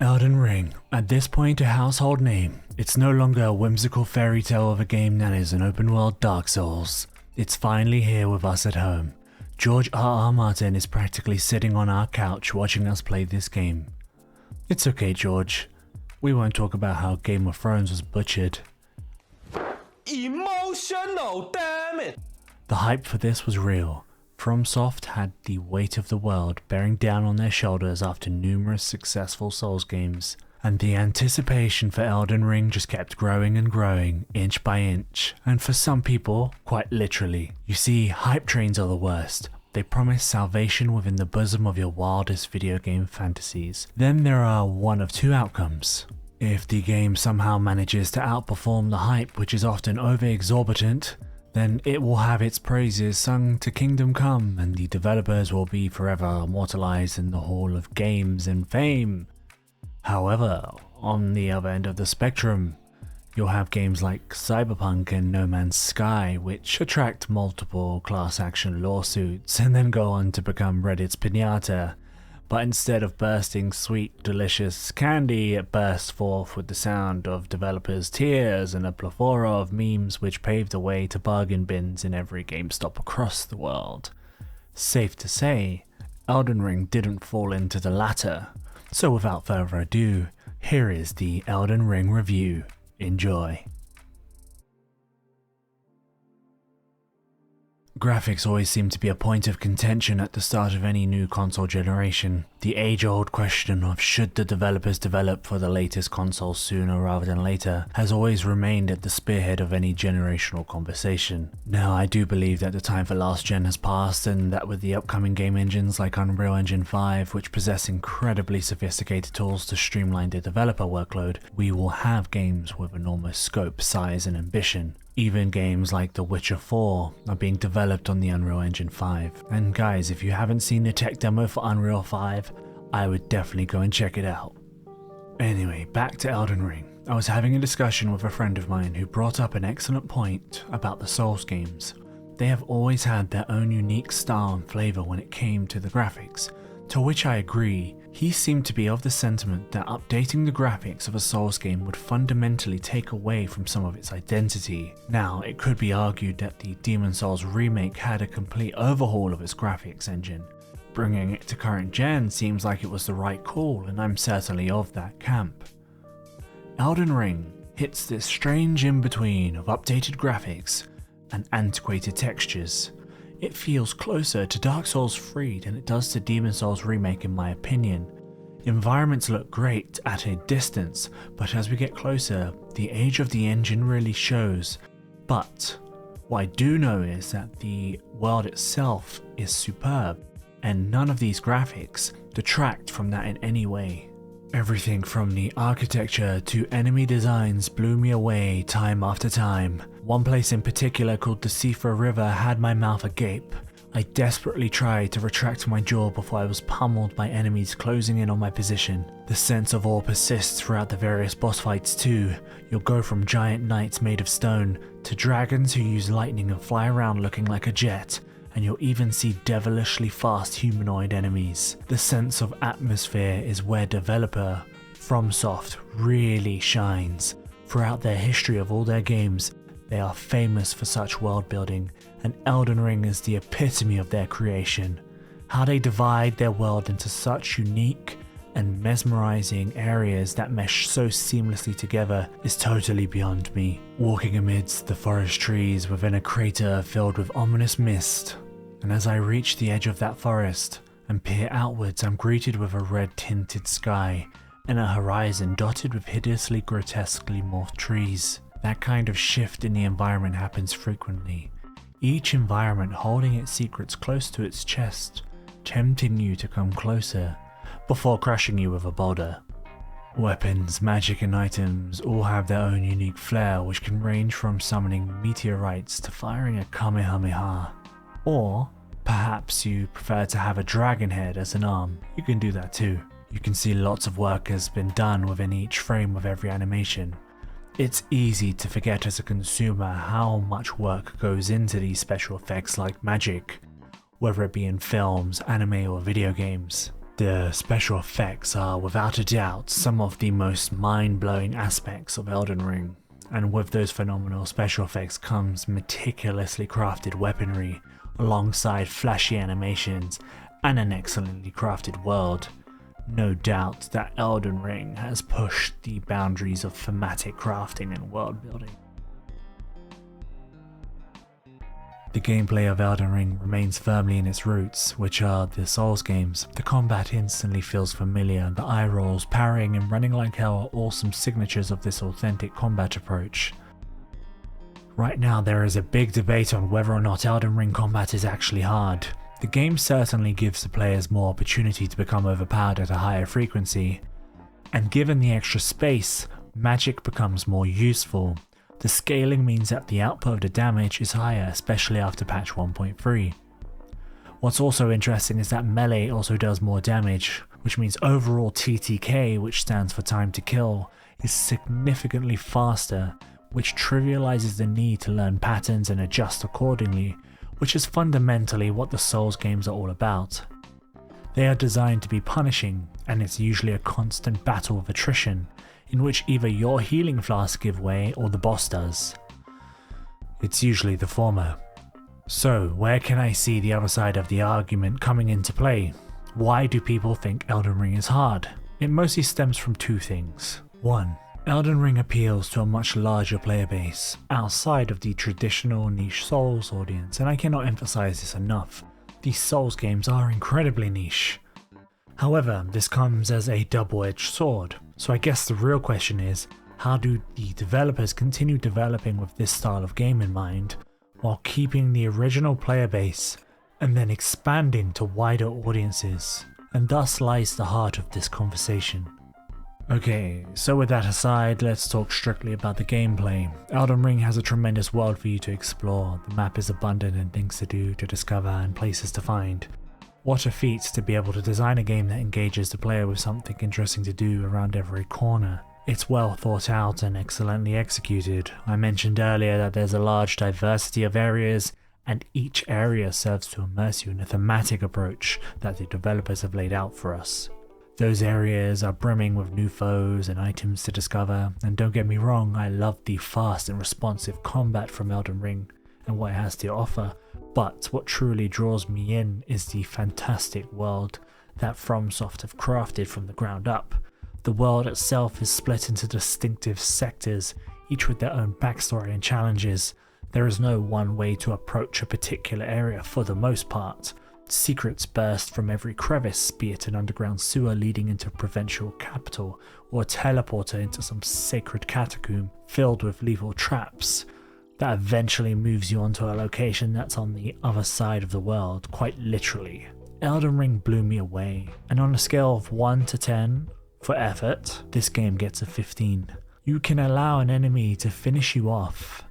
Elden Ring, at this point a household name. It's no longer a whimsical fairy tale of a game that is an open world Dark Souls. It's finally here with us at home. George R.R. Martin is practically sitting on our couch watching us play this game. It's okay, George. We won't talk about how Game of Thrones was butchered. Emotional, damn it! The hype for this was real. FromSoft had the weight of the world bearing down on their shoulders after numerous successful Souls games, and the anticipation for Elden Ring just kept growing and growing, inch by inch, and for some people, quite literally. You see, hype trains are the worst. They promise salvation within the bosom of your wildest video game fantasies. Then there are one of two outcomes. If the game somehow manages to outperform the hype, which is often over-exorbitant, then it will have its praises sung to Kingdom Come, and the developers will be forever immortalized in the Hall of Games and Fame. However, on the other end of the spectrum, you'll have games like Cyberpunk and No Man's Sky, which attract multiple class action lawsuits and then go on to become Reddit's piñata. But instead of bursting sweet, delicious candy, it bursts forth with the sound of developers' tears and a plethora of memes which paved the way to bargain bins in every GameStop across the world. Safe to say, Elden Ring didn't fall into the latter. So without further ado, here is the Elden Ring review. Enjoy. Graphics always seem to be a point of contention at the start of any new console generation. The age-old question of should the developers develop for the latest console sooner rather than later has always remained at the spearhead of any generational conversation. Now, I do believe that the time for last gen has passed, and that with the upcoming game engines like Unreal Engine 5, which possess incredibly sophisticated tools to streamline the developer workload, we will have games with enormous scope, size and ambition. Even games like The Witcher 4 are being developed on the Unreal Engine 5. And guys, if you haven't seen the tech demo for Unreal 5, I would definitely go and check it out. Anyway, back to Elden Ring. I was having a discussion with a friend of mine who brought up an excellent point about the Souls games. They have always had their own unique style and flavour when it came to the graphics, to which I agree. He seemed to be of the sentiment that updating the graphics of a Souls game would fundamentally take away from some of its identity. Now, it could be argued that the Demon Souls remake had a complete overhaul of its graphics engine. Bringing it to current gen seems like it was the right call, and I'm certainly of that camp. Elden Ring hits this strange in-between of updated graphics and antiquated textures. It feels closer to Dark Souls 3 than it does to Demon Souls remake in my opinion. Environments look great at a distance, but as we get closer, the age of the engine really shows. But what I do know is that the world itself is superb, and none of these graphics detract from that in any way. Everything from the architecture to enemy designs blew me away time after time. One place in particular called the Sifa River had my mouth agape. I desperately tried to retract my jaw before I was pummeled by enemies closing in on my position. The sense of awe persists throughout the various boss fights too. You'll go from giant knights made of stone to dragons who use lightning and fly around looking like a jet, and you'll even see devilishly fast humanoid enemies. The sense of atmosphere is where developer FromSoft really shines. Throughout their history of all their games, they are famous for such world building, and Elden Ring is the epitome of their creation. How they divide their world into such unique and mesmerizing areas that mesh so seamlessly together is totally beyond me. Walking amidst the forest trees within a crater filled with ominous mist, and as I reach the edge of that forest and peer outwards, I'm greeted with a red-tinted sky and a horizon dotted with hideously grotesquely morphed trees. That kind of shift in the environment happens frequently, each environment holding its secrets close to its chest, tempting you to come closer before crushing you with a boulder. Weapons, magic and items all have their own unique flair, which can range from summoning meteorites to firing a Kamehameha. Or perhaps you prefer to have a dragon head as an arm. You can do that too. You can see lots of work has been done within each frame of every animation. It's easy to forget as a consumer how much work goes into these special effects like magic, whether it be in films, anime or video games. The special effects are without a doubt some of the most mind-blowing aspects of Elden Ring, and with those phenomenal special effects comes meticulously crafted weaponry alongside flashy animations and an excellently crafted world. No doubt that Elden Ring has pushed the boundaries of thematic crafting and world building. The gameplay of Elden Ring remains firmly in its roots, which are the Souls games. The combat instantly feels familiar, the eye rolls, parrying and running like hell are all some signatures of this authentic combat approach. Right now there is a big debate on whether or not Elden Ring combat is actually hard. The game certainly gives the players more opportunity to become overpowered at a higher frequency, and given the extra space, magic becomes more useful. The scaling means that the output of the damage is higher, especially after patch 1.3. What's also interesting is that melee also does more damage, which means overall TTK, which stands for time to kill, is significantly faster, which trivializes the need to learn patterns and adjust accordingly, which is fundamentally what the Souls games are all about. They are designed to be punishing, and it's usually a constant battle of attrition, in which either your healing flasks give way or the boss does. It's usually the former. So, where can I see the other side of the argument coming into play? Why do people think Elden Ring is hard? It mostly stems from two things. 1. Elden Ring appeals to a much larger player base, outside of the traditional niche Souls audience, and I cannot emphasize this enough. These Souls games are incredibly niche. However, this comes as a double-edged sword, so I guess the real question is, how do the developers continue developing with this style of game in mind, while keeping the original player base, and then expanding to wider audiences? And thus lies the heart of this conversation. Okay, so with that aside, let's talk strictly about the gameplay. Elden Ring has a tremendous world for you to explore, the map is abundant in things to do, to discover, and places to find. What a feat to be able to design a game that engages the player with something interesting to do around every corner. It's well thought out and excellently executed. I mentioned earlier that there's a large diversity of areas, and each area serves to immerse you in a thematic approach that the developers have laid out for us. Those areas are brimming with new foes and items to discover, and don't get me wrong, I love the fast and responsive combat from Elden Ring and what it has to offer, but what truly draws me in is the fantastic world that FromSoft have crafted from the ground up. The world itself is split into distinctive sectors, each with their own backstory and challenges. There is no one way to approach a particular area for the most part. Secrets burst from every crevice, be it an underground sewer leading into a provincial capital, or a teleporter into some sacred catacomb filled with lethal traps that eventually moves you onto a location that's on the other side of the world, quite literally. Elden Ring blew me away, and on a scale of 1 to 10 for effort, this game gets a 15. You can allow an enemy to finish you off,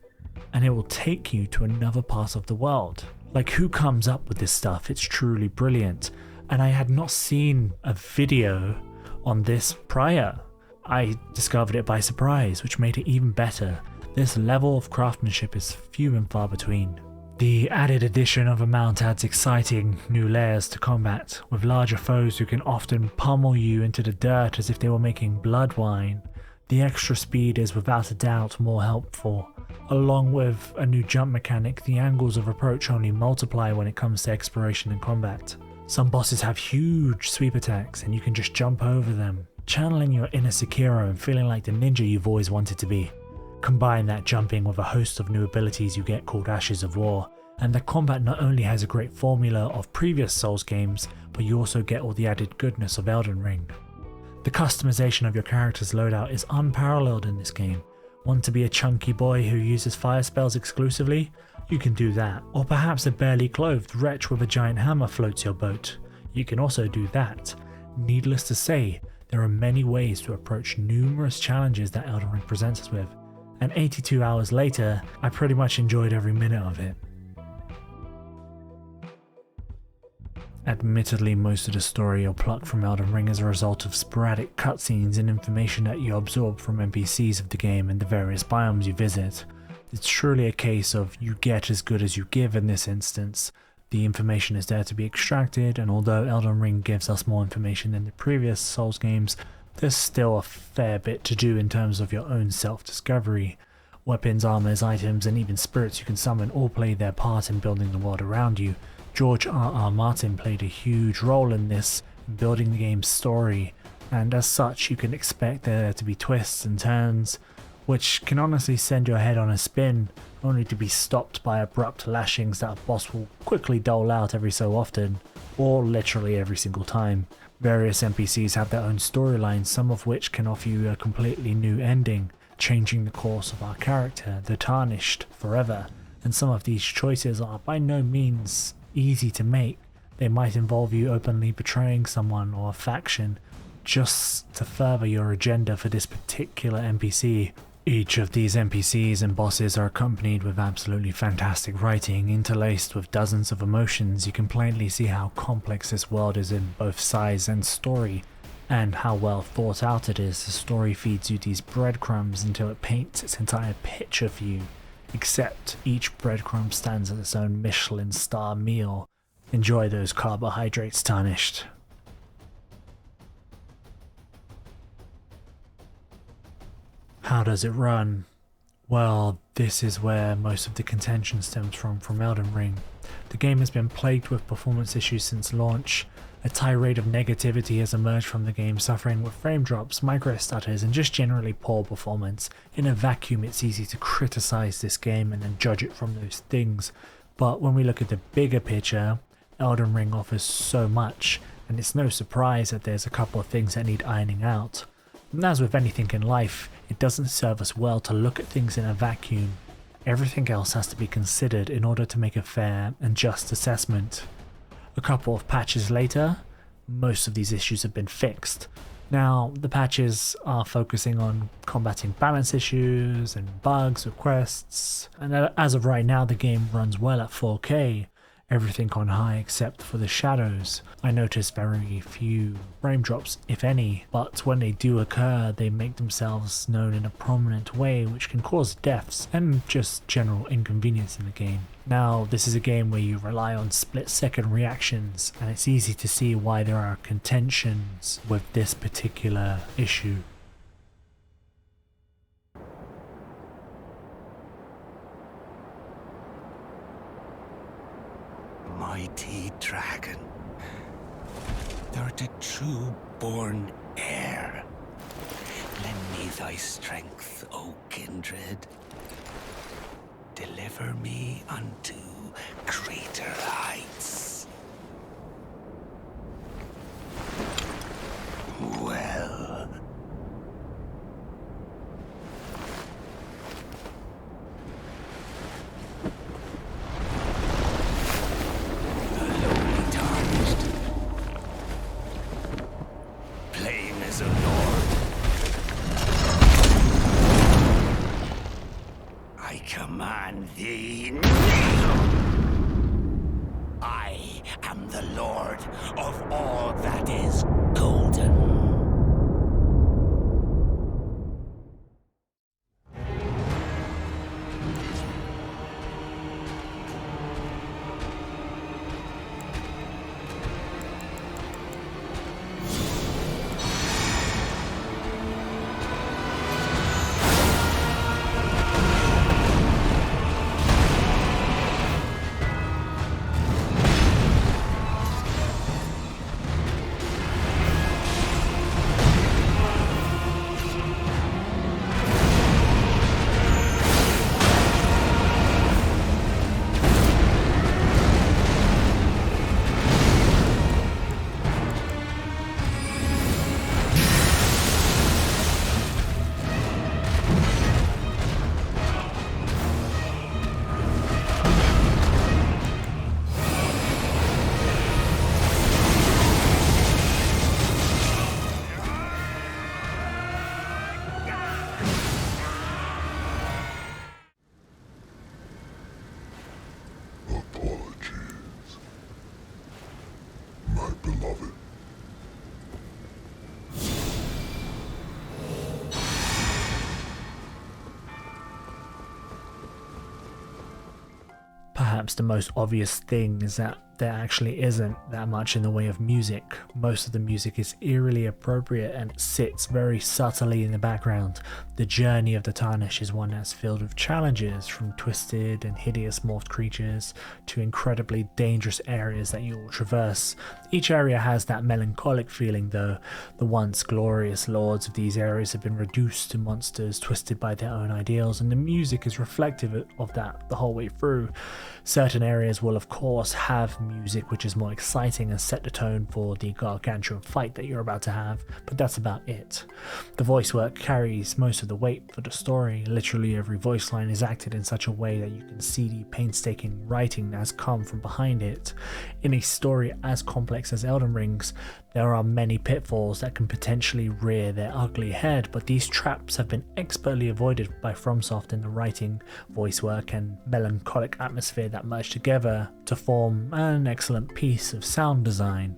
and it will take you to another part of the world. Like, who comes up with this stuff? It's truly brilliant, and I had not seen a video on this prior. I discovered it by surprise, which made it even better. This level of craftsmanship is few and far between. The added addition of a mount adds exciting new layers to combat, with larger foes who can often pummel you into the dirt as if they were making blood wine. The extra speed is without a doubt more helpful. Along with a new jump mechanic, the angles of approach only multiply when it comes to exploration and combat. Some bosses have huge sweep attacks and you can just jump over them, channeling your inner Sekiro and feeling like the ninja you've always wanted to be. Combine that jumping with a host of new abilities you get called Ashes of War, and the combat not only has a great formula of previous Souls games, but you also get all the added goodness of Elden Ring. The customization of your character's loadout is unparalleled in this game. Want to be a chunky boy who uses fire spells exclusively? You can do that. Or perhaps a barely clothed wretch with a giant hammer floats your boat. You can also do that. Needless to say, there are many ways to approach numerous challenges that Elden Ring presents us with, and 82 hours later, I pretty much enjoyed every minute of it. Admittedly, most of the story you'll pluck from Elden Ring is a result of sporadic cutscenes and information that you absorb from NPCs of the game and the various biomes you visit. It's truly a case of you get as good as you give in this instance. The information is there to be extracted, and although Elden Ring gives us more information than the previous Souls games, there's still a fair bit to do in terms of your own self-discovery. Weapons, armors, items, and even spirits you can summon all play their part in building the world around you. George R.R. Martin played a huge role in this, in building the game's story, and as such you can expect there to be twists and turns, which can honestly send your head on a spin, only to be stopped by abrupt lashings that a boss will quickly dole out every so often, or literally every single time. Various NPCs have their own storylines, some of which can offer you a completely new ending, changing the course of our character, the Tarnished, forever, and some of these choices are by no means easy to make. They might involve you openly betraying someone or a faction just to further your agenda for this particular NPC. Each of these NPCs and bosses are accompanied with absolutely fantastic writing, interlaced with dozens of emotions. You can plainly see how complex this world is in both size and story, and how well thought out it is. The story feeds you these breadcrumbs until it paints its entire picture for you, except each breadcrumb stands as its own Michelin star meal. Enjoy those carbohydrates, Tarnished. How does it run? Well, this is where most of the contention stems from Elden Ring. The game has been plagued with performance issues since launch. A tirade of negativity has emerged from the game, suffering with frame drops, micro stutters, and just generally poor performance. In a vacuum, it's easy to criticize this game and then judge it from those things, but when we look at the bigger picture, Elden Ring offers so much, and it's no surprise that there's a couple of things that need ironing out. And as with anything in life, it doesn't serve us well to look at things in a vacuum. Everything else has to be considered in order to make a fair and just assessment. A couple of patches later, most of these issues have been fixed. Now, the patches are focusing on combating balance issues and bugs with quests, and as of right now the game runs well at 4K, everything on high except for the shadows. I noticed very few frame drops, if any, but when they do occur, they make themselves known in a prominent way, which can cause deaths and just general inconvenience in the game. Now, this is a game where you rely on split-second reactions, and it's easy to see why there are contentions with this particular issue. Mighty dragon, thou'rt a true born heir. Lend me thy strength, O kindred. Deliver me unto greater heights. Well. Command thee now! perhaps the most obvious thing is that there actually isn't that much in the way of music. Most of the music is eerily appropriate and sits very subtly in the background. The journey of the Tarnish is one that's filled with challenges, from twisted and hideous morphed creatures to incredibly dangerous areas that you will traverse. Each area has that melancholic feeling though. The once glorious lords of these areas have been reduced to monsters twisted by their own ideals, and the music is reflective of that the whole way through. Certain areas will of course have music which is more exciting and set the tone for the gargantuan fight that you're about to have, but that's about it. The voice work carries most of the weight for the story. Literally every voice line is acted in such a way that you can see the painstaking writing that has come from behind it. In a story as complex as Elden Ring's, there are many pitfalls that can potentially rear their ugly head, but these traps have been expertly avoided by FromSoft in the writing, voice work and melancholic atmosphere that merge together to form an excellent piece of sound design.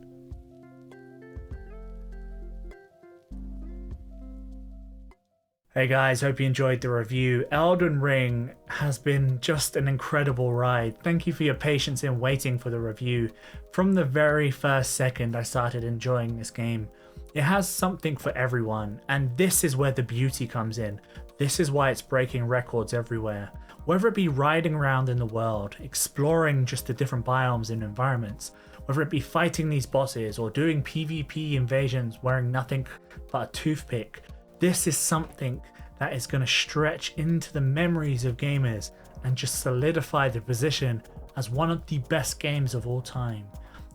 Hey guys, hope you enjoyed the review. Elden Ring has been just an incredible ride. Thank you for your patience in waiting for the review. From the very first second I started enjoying this game. It has something for everyone, and this is where the beauty comes in. This is why it's breaking records everywhere. Whether it be riding around in the world, exploring just the different biomes and environments, whether it be fighting these bosses or doing PvP invasions wearing nothing but a toothpick, this is something that is going to stretch into the memories of gamers and just solidify the position as one of the best games of all time.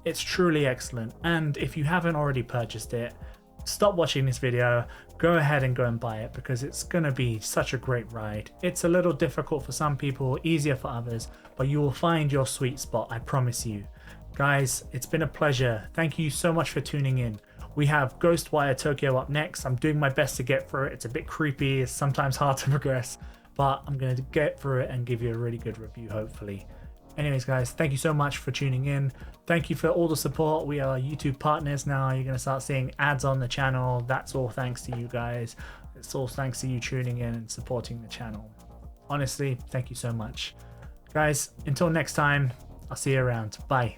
It's truly excellent, and if you haven't already purchased it, stop watching this video, go ahead and go and buy it, because it's going to be such a great ride. It's a little difficult for some people, easier for others, but you will find your sweet spot, I promise you. Guys, it's been a pleasure. Thank you so much for tuning in. We have Ghostwire Tokyo up next. I'm doing my best to get through it. It's a bit creepy, it's sometimes hard to progress, but I'm going to get through it and give you a really good review, hopefully. Anyways guys, thank you so much for tuning in. Thank you for all the support. We are YouTube partners now. You're going to start seeing ads on the channel. That's all thanks to you guys. It's all thanks to you tuning in and supporting the channel. Honestly, thank you so much. Guys, until next time, I'll see you around. Bye.